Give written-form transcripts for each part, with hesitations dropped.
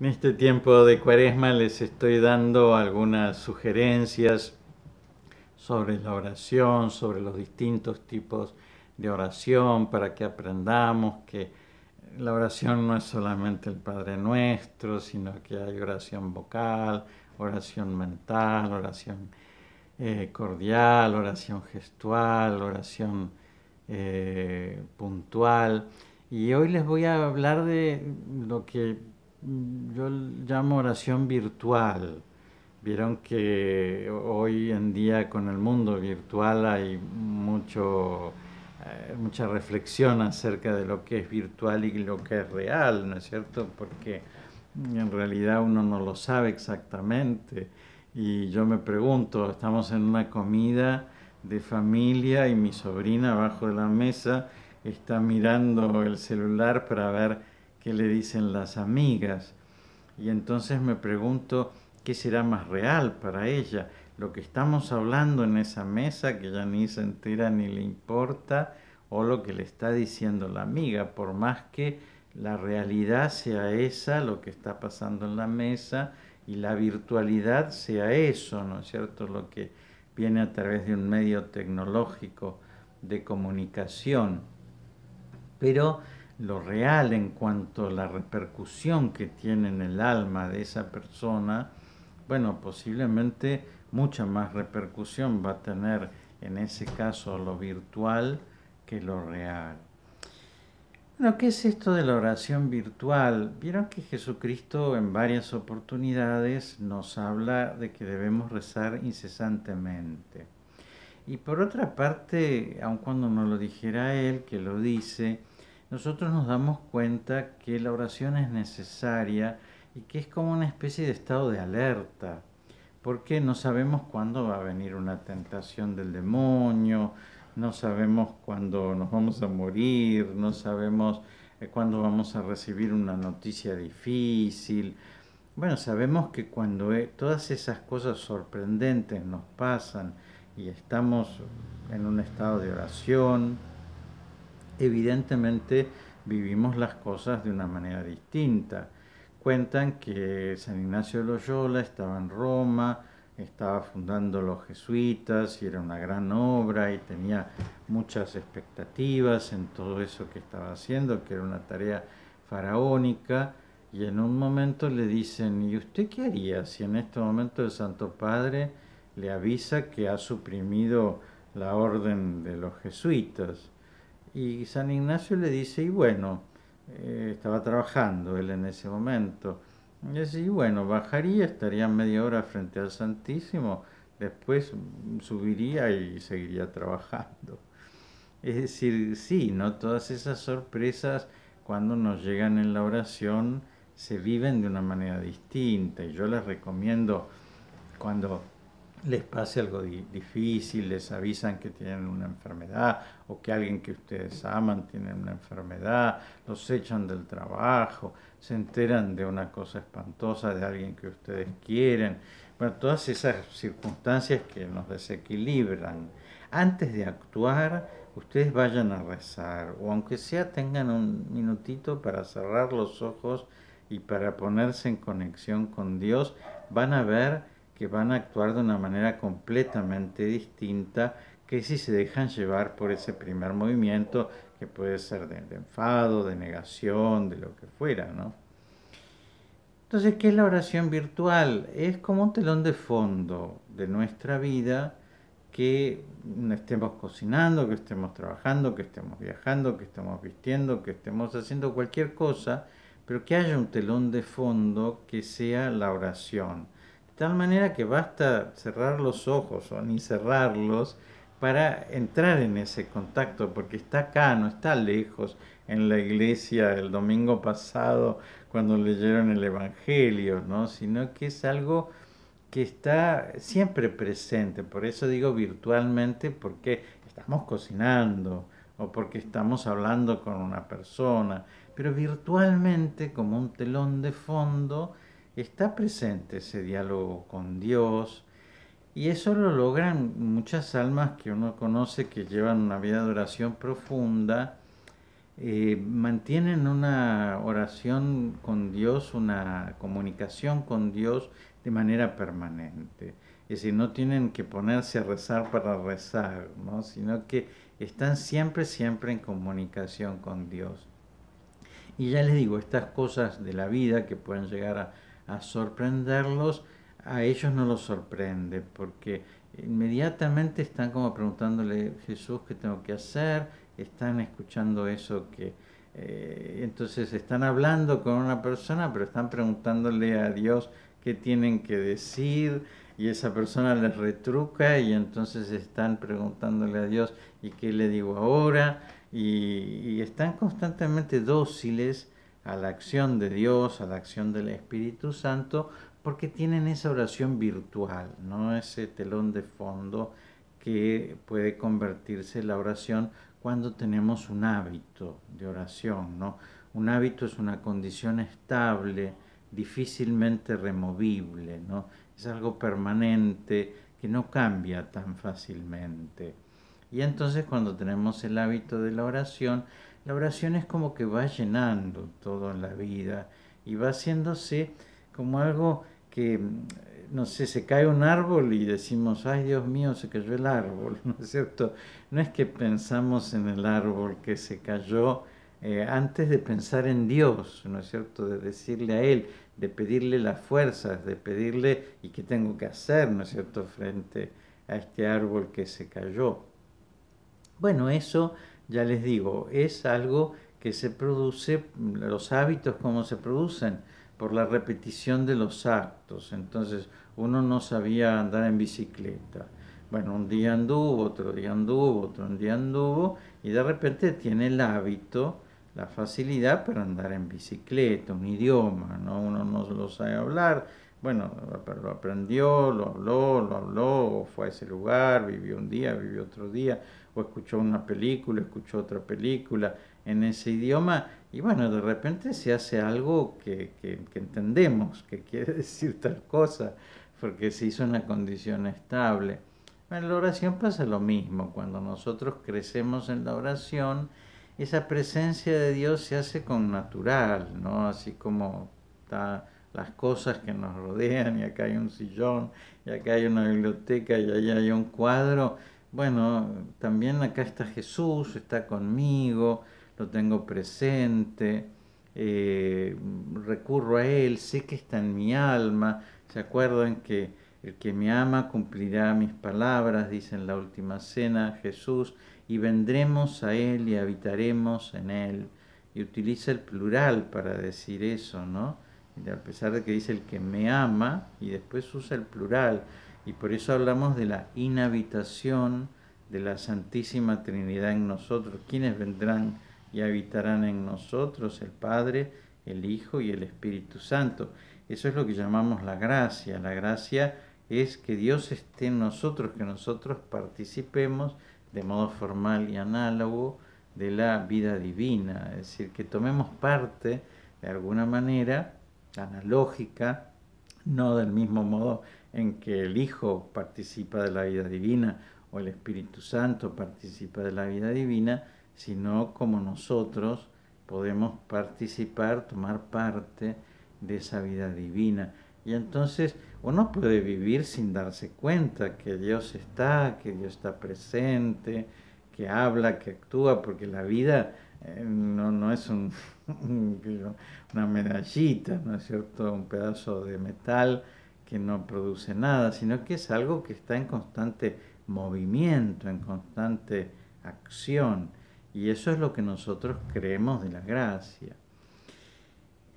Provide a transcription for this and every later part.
En este tiempo de Cuaresma les estoy dando algunas sugerencias sobre la oración, sobre los distintos tipos de oración, para que aprendamos que la oración no es solamente el Padre Nuestro, sino que hay oración vocal, oración mental, oración cordial, oración gestual, oración puntual. Y hoy les voy a hablar de lo que yo llamo oración virtual. Vieron que hoy en día con el mundo virtual hay mucha reflexión acerca de lo que es virtual y lo que es real, ¿no es cierto? Porque en realidad uno no lo sabe exactamente. Y yo me pregunto, estamos en una comida de familia y mi sobrina abajo de la mesa está mirando el celular para ver qué le dicen las amigas. Y entonces me pregunto qué será más real para ella, lo que estamos hablando en esa mesa que ya ni se entera ni le importa, o lo que le está diciendo la amiga, por más que la realidad sea esa, lo que está pasando en la mesa, y la virtualidad sea eso, ¿no es cierto? Lo que viene a través de un medio tecnológico de comunicación. Pero lo real en cuanto a la repercusión que tiene en el alma de esa persona, bueno, posiblemente mucha más repercusión va a tener en ese caso lo virtual que lo real. Bueno, ¿qué es esto de la oración virtual? Vieron que Jesucristo en varias oportunidades nos habla de que debemos rezar incesantemente. Y por otra parte, aun cuando no lo dijera él, que lo dice, nosotros nos damos cuenta que la oración es necesaria y que es como una especie de estado de alerta, porque no sabemos cuándo va a venir una tentación del demonio, no sabemos cuándo nos vamos a morir, no sabemos cuándo vamos a recibir una noticia difícil. Bueno, sabemos que cuando todas esas cosas sorprendentes nos pasan y estamos en un estado de oración, evidentemente vivimos las cosas de una manera distinta. Cuentan que San Ignacio de Loyola estaba en Roma, estaba fundando los jesuitas y era una gran obra y tenía muchas expectativas en todo eso que estaba haciendo, que era una tarea faraónica, y en un momento le dicen, ¿y usted qué haría si en este momento el Santo Padre le avisa que ha suprimido la orden de los jesuitas? Y San Ignacio le dice, y bueno, estaba trabajando él en ese momento, y dice, y bueno, bajaría, estaría media hora frente al Santísimo, después subiría y seguiría trabajando. Es decir, sí, ¿no? Todas esas sorpresas cuando nos llegan en la oración se viven de una manera distinta, y yo les recomiendo cuando les pase algo difícil, les avisan que tienen una enfermedad o que alguien que ustedes aman tiene una enfermedad, los echan del trabajo, se enteran de una cosa espantosa de alguien que ustedes quieren. Bueno, todas esas circunstancias que nos desequilibran. Antes de actuar, ustedes vayan a rezar, o aunque sea tengan un minutito para cerrar los ojos y para ponerse en conexión con Dios, van a ver que van a actuar de una manera completamente distinta que si se dejan llevar por ese primer movimiento, que puede ser de enfado, de negación, de lo que fuera, ¿no? Entonces, ¿qué es la oración virtual? Es como un telón de fondo de nuestra vida, que estemos cocinando, que estemos trabajando, que estemos viajando, que estemos vistiendo, que estemos haciendo cualquier cosa, pero que haya un telón de fondo que sea la oración. De tal manera que basta cerrar los ojos o ni cerrarlos para entrar en ese contacto, porque está acá, no está lejos, en la iglesia el domingo pasado cuando leyeron el Evangelio, ¿no? Sino que es algo que está siempre presente. Por eso digo virtualmente, porque estamos cocinando o porque estamos hablando con una persona, pero virtualmente, como un telón de fondo, está presente ese diálogo con Dios. Y eso lo logran muchas almas que uno conoce que llevan una vida de oración profunda, mantienen una oración con Dios, una comunicación con Dios de manera permanente. Es decir, no tienen que ponerse a rezar para rezar, ¿no? Sino que están siempre, siempre en comunicación con Dios. Y ya les digo, estas cosas de la vida que pueden llegar a sorprenderlos, a ellos no los sorprende, porque inmediatamente están como preguntándole, Jesús, ¿qué tengo que hacer? Están escuchando eso que... entonces están hablando con una persona, pero están preguntándole a Dios qué tienen que decir, y esa persona les retruca, y entonces están preguntándole a Dios, ¿y qué le digo ahora? Y están constantemente dóciles a la acción de Dios, a la acción del Espíritu Santo, porque tienen esa oración virtual, ¿no? Ese telón de fondo que puede convertirse la oración cuando tenemos un hábito de oración, ¿no? Un hábito es una condición estable, difícilmente removible, ¿no? Es algo permanente que no cambia tan fácilmente. Y entonces cuando tenemos el hábito de la oración es como que va llenando todo en la vida y va haciéndose como algo que, no sé, se cae un árbol y decimos, ay Dios mío, se cayó el árbol, ¿no es cierto? No es que pensamos en el árbol que se cayó antes de pensar en Dios, ¿no es cierto? De decirle a Él, de pedirle las fuerzas, de pedirle y qué tengo que hacer, ¿no es cierto?, frente a este árbol que se cayó. Bueno, eso ya les digo, es algo que se produce, los hábitos como se producen, por la repetición de los actos. Entonces, uno no sabía andar en bicicleta. Bueno, un día anduvo, otro día anduvo, otro día anduvo, y de repente tiene el hábito, la facilidad para andar en bicicleta, un idioma, ¿no? Uno no lo sabe hablar, bueno, lo aprendió, lo habló, o fue a ese lugar, vivió un día, vivió otro día, o escuchó una película, escuchó otra película en ese idioma, y bueno, de repente se hace algo que entendemos, que quiere decir tal cosa, porque se hizo una condición estable. En la oración pasa lo mismo, cuando nosotros crecemos en la oración, esa presencia de Dios se hace con natural, ¿no? Así como está las cosas que nos rodean, y acá hay un sillón, y acá hay una biblioteca, y allá hay un cuadro. Bueno, también acá está Jesús, está conmigo, lo tengo presente, eh, recurro a Él, sé que está en mi alma. ¿Se acuerdan que el que me ama cumplirá mis palabras? Dice en la última cena Jesús, y vendremos a Él y habitaremos en Él. Y utiliza el plural para decir eso, ¿no? A pesar de que dice el que me ama, y después usa el plural. Y por eso hablamos de la inhabitación de la Santísima Trinidad en nosotros. ¿Quiénes vendrán y habitarán en nosotros? El Padre, el Hijo y el Espíritu Santo. Eso es lo que llamamos la gracia. La gracia es que Dios esté en nosotros, que nosotros participemos de modo formal y análogo de la vida divina. Es decir, que tomemos parte de alguna manera analógica, no del mismo modo en que el Hijo participa de la vida divina o el Espíritu Santo participa de la vida divina, sino como nosotros podemos participar, tomar parte de esa vida divina. Y entonces uno puede vivir sin darse cuenta que Dios está presente, que habla, que actúa, porque la vida no es una medallita, ¿no es cierto?, un pedazo de metal que no produce nada, sino que es algo que está en constante movimiento, en constante acción. Y eso es lo que nosotros creemos de la gracia.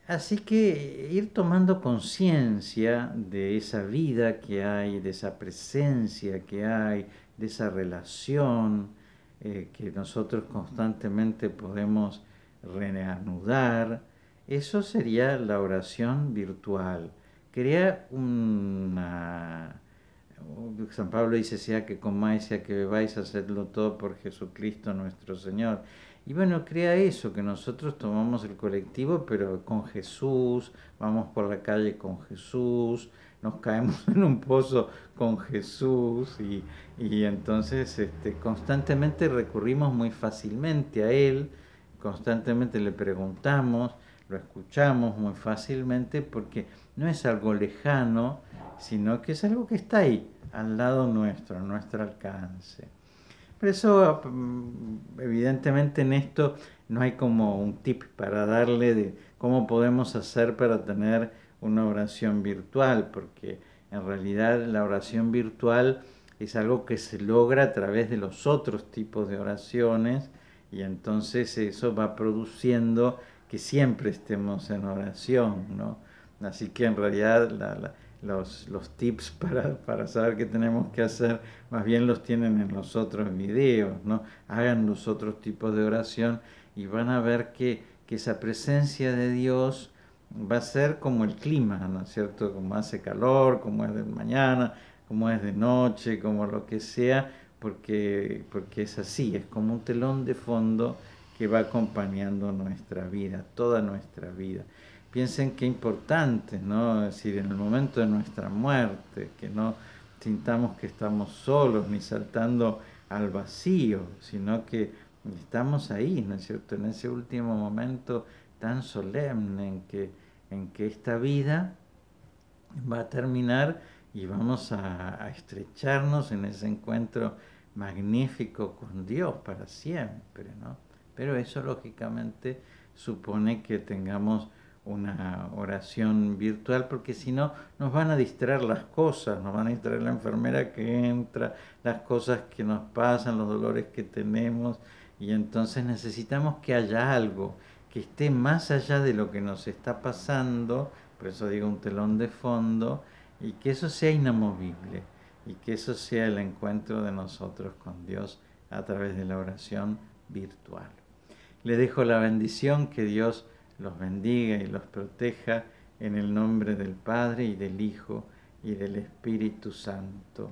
Así que ir tomando conciencia de esa vida que hay, de esa presencia que hay, de esa relación que nosotros constantemente podemos reanudar, eso sería la oración virtual. Crea una... San Pablo dice, sea que comáis, sea que bebáis, hacedlo todo por Jesucristo nuestro Señor. Y bueno, crea eso, que nosotros tomamos el colectivo, pero con Jesús, vamos por la calle con Jesús, nos caemos en un pozo con Jesús, y entonces constantemente recurrimos muy fácilmente a Él, constantemente le preguntamos, lo escuchamos muy fácilmente porque no es algo lejano, sino que es algo que está ahí, al lado nuestro, a nuestro alcance. Por eso, evidentemente en esto no hay como un tip para darle de cómo podemos hacer para tener una oración virtual, porque en realidad la oración virtual es algo que se logra a través de los otros tipos de oraciones y entonces eso va produciendo que siempre estemos en oración, ¿no? Así que en realidad los tips para saber qué tenemos que hacer, más bien los tienen en los otros videos, ¿no? Hagan los otros tipos de oración y van a ver que esa presencia de Dios va a ser como el clima, ¿no es cierto? Como hace calor, como es de mañana, como es de noche, como lo que sea, porque es así, es como un telón de fondo que va acompañando nuestra vida, toda nuestra vida. Piensen qué importante, ¿no? Es decir, en el momento de nuestra muerte, que no sintamos que estamos solos ni saltando al vacío, sino que estamos ahí, ¿no es cierto? En ese último momento tan solemne en que esta vida va a terminar y vamos a estrecharnos en ese encuentro magnífico con Dios para siempre, ¿no? Pero eso lógicamente supone que tengamos una oración virtual, porque si no nos van a distraer las cosas, nos van a distraer la enfermera que entra, las cosas que nos pasan, los dolores que tenemos, y entonces necesitamos que haya algo que esté más allá de lo que nos está pasando, por eso digo un telón de fondo, y que eso sea inamovible, y que eso sea el encuentro de nosotros con Dios a través de la oración virtual. Le dejo la bendición, que Dios los bendiga y los proteja en el nombre del Padre y del Hijo y del Espíritu Santo.